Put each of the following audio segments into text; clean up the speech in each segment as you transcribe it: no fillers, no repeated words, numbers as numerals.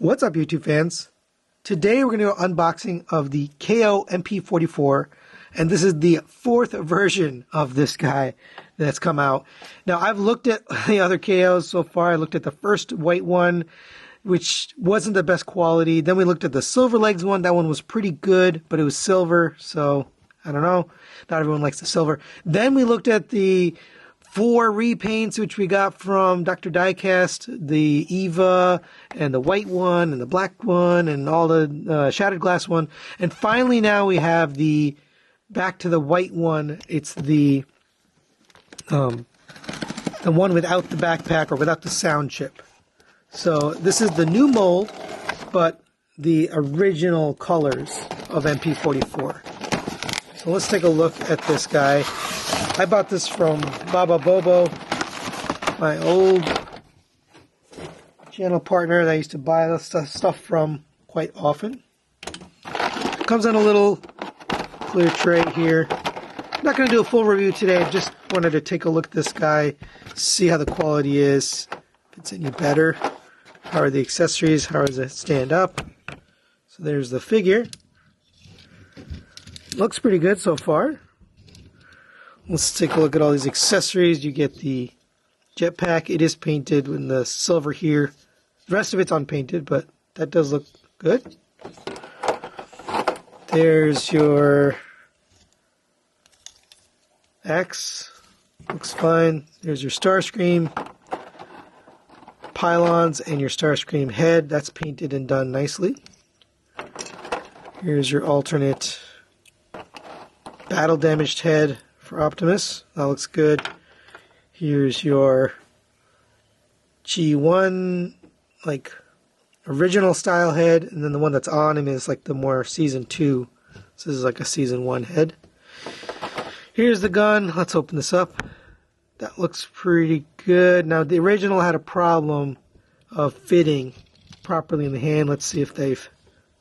What's up, YouTube fans? Today we're going to do an unboxing of the KO MP-44, and this is the fourth version of this guy that's come out. Now, I've looked at the other KOs so far. I looked at the first white one, which wasn't the best quality. Then we looked at the silver legs one. That one was pretty good, but it was silver, so I don't know. Not everyone likes the silver. Then we looked at the 4 repaints, which we got from Dr. Diecast, the Eva, and the white one, and the black one, and all the shattered glass one. And finally now we have the, back to the white one, it's the one without the backpack or without the sound chip. So this is the new mold, but the original colors of MP-44. So let's take a look at this guy. I bought this from Baba Bobo, my old channel partner that I used to buy this stuff from quite often. Comes in a little clear tray here. I'm not going to do a full review today. I just wanted to take a look at this guy, see how the quality is, if it's any better. How are the accessories? How does it stand up? So there's the figure. Looks pretty good so far. Let's take a look at all these accessories. You get the jetpack. It is painted in the silver here. The rest of it's unpainted, but that does look good. There's your axe. Looks fine. There's your Starscream pylons and your Starscream head. That's painted and done nicely. Here's your alternate battle damaged head for Optimus. That looks good. Here's your G1 like original style head, and then the one that's on him is like the more season 2. This is like a season 1 head. Here's the gun. Let's open this up. That looks pretty good. Now the original had a problem of fitting properly in the hand. Let's see if they've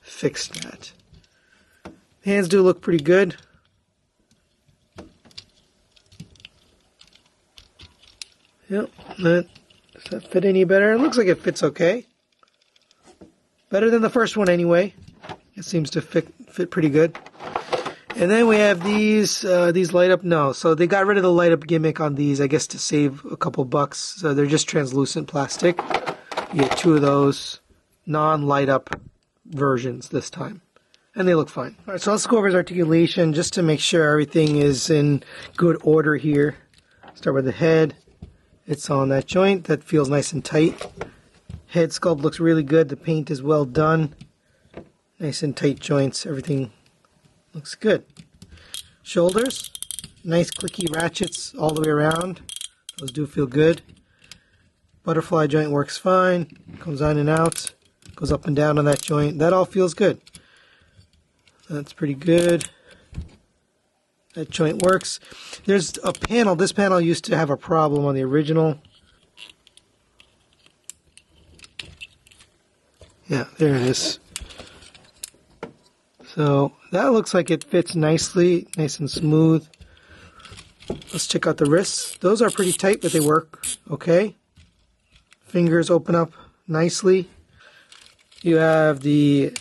fixed that. The hands do look pretty good. Yep, does that fit any better? It looks like it fits okay. Better than the first one anyway. It seems to fit pretty good. And then we have these light up. No, so they got rid of the light up gimmick on these, I guess to save a couple bucks. So they're just translucent plastic. You get 2 of those non-light up versions this time. And they look fine. Alright, so let's go over his articulation just to make sure everything is in good order here. Start with the head. It's on that joint. That feels nice and tight. Head sculpt looks really good. The paint is well done. Nice and tight joints. Everything looks good. Shoulders. Nice clicky ratchets all the way around. Those do feel good. Butterfly joint works fine. Comes on and out. Goes up and down on that joint. That all feels good. That's pretty good. That joint works. There's a panel. This panel used to have a problem on the original. Yeah, there it is. So that looks like it fits nicely, nice and smooth. Let's check out the wrists. Those are pretty tight, but they work okay. Fingers open up nicely. You have the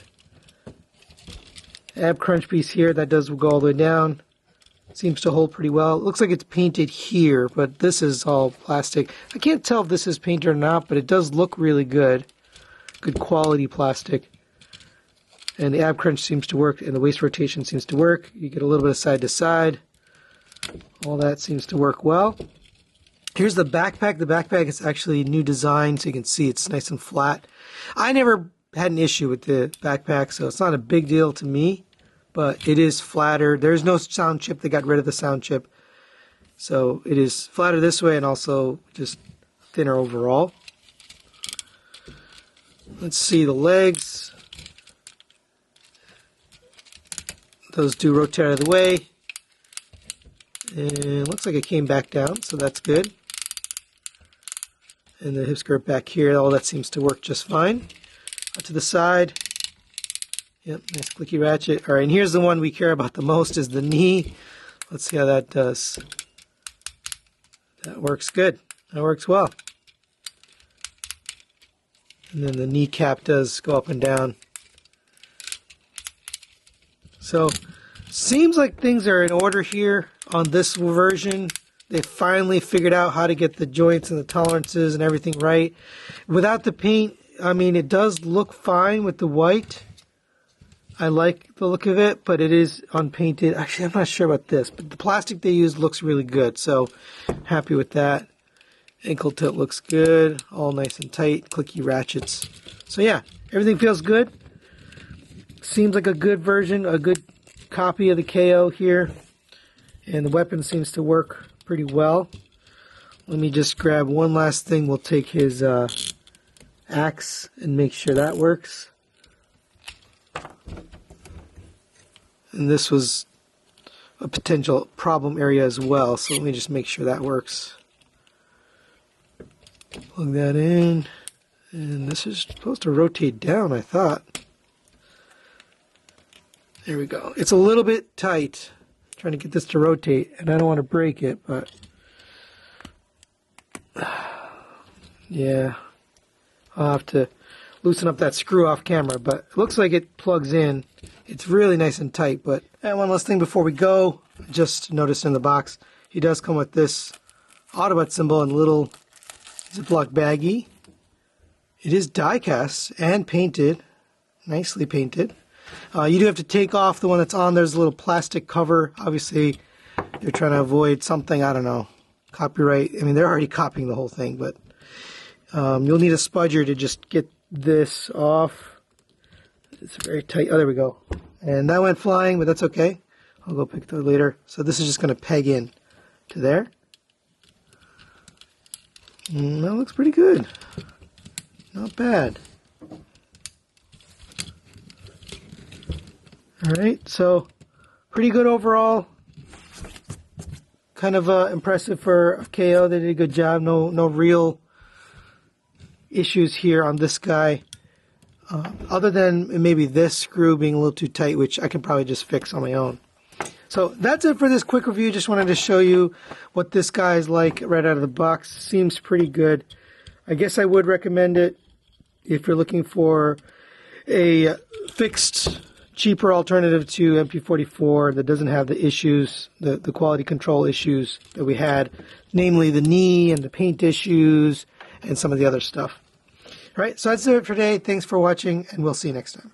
ab crunch piece here that does go all the way down. Seems to hold pretty well. It looks like it's painted here, but this is all plastic. I can't tell if this is painted or not, but it does look really good. Good quality plastic. And the ab crunch seems to work, and the waist rotation seems to work. You get a little bit of side to side. All that seems to work well. Here's the backpack. The backpack is actually a new design, so you can see it's nice and flat. I never had an issue with the backpack, so it's not a big deal to me. But it is flatter. There's no sound chip. They got rid of the sound chip. So it is flatter this way and also just thinner overall. Let's see the legs. Those do rotate out of the way. And it looks like it came back down, so that's good. And the hip skirt back here, all that seems to work just fine. Out to the side. Yep, nice clicky ratchet. All right, and here's the one we care about the most is the knee. Let's see how that does. That works good. That works well. And then the kneecap does go up and down. So, seems like things are in order here on this version. They finally figured out how to get the joints and the tolerances and everything right. Without the paint, I mean, it does look fine with the white. I like the look of it, but it is unpainted. Actually, I'm not sure about this, but the plastic they used looks really good, so happy with that. Ankle tilt looks good, all nice and tight, clicky ratchets. So yeah, everything feels good. Seems like a good version, a good copy of the KO here. And the weapon seems to work pretty well. Let me just grab one last thing. We'll take his axe and make sure that works. And this was a potential problem area as well, so let me just make sure that works. Plug that in, and this is supposed to rotate down, I thought. There we go. It's a little bit tight, trying to get this to rotate, and I don't want to break it, but yeah, I'll have to loosen up that screw off camera, but it looks like it plugs in. It's really nice and tight. But and one last thing before we go, just noticed in the box, he does come with this Autobot symbol and little Ziploc baggie. It is die cast and painted, nicely painted. You do have to take off the one that's on. There's a little plastic cover. Obviously, they're trying to avoid something, I don't know, copyright. I mean, they're already copying the whole thing, but you'll need a spudger to just get this off. It's very tight. Oh, there we go. And that went flying, but that's okay. I'll go pick that later. So this is just going to peg in to there. And that looks pretty good. Not bad. Alright, so pretty good overall. Kind of impressive for KO. They did a good job. No real issues here on this guy. Other than maybe this screw being a little too tight, which I can probably just fix on my own. So that's it for this quick review. Just wanted to show you what this guy is like right out of the box. Seems pretty good. I guess I would recommend it if you're looking for a fixed, cheaper alternative to MP-44 that doesn't have the issues, the quality control issues that we had, namely the knee and the paint issues and some of the other stuff. All right, so that's it for today. Thanks for watching, and we'll see you next time.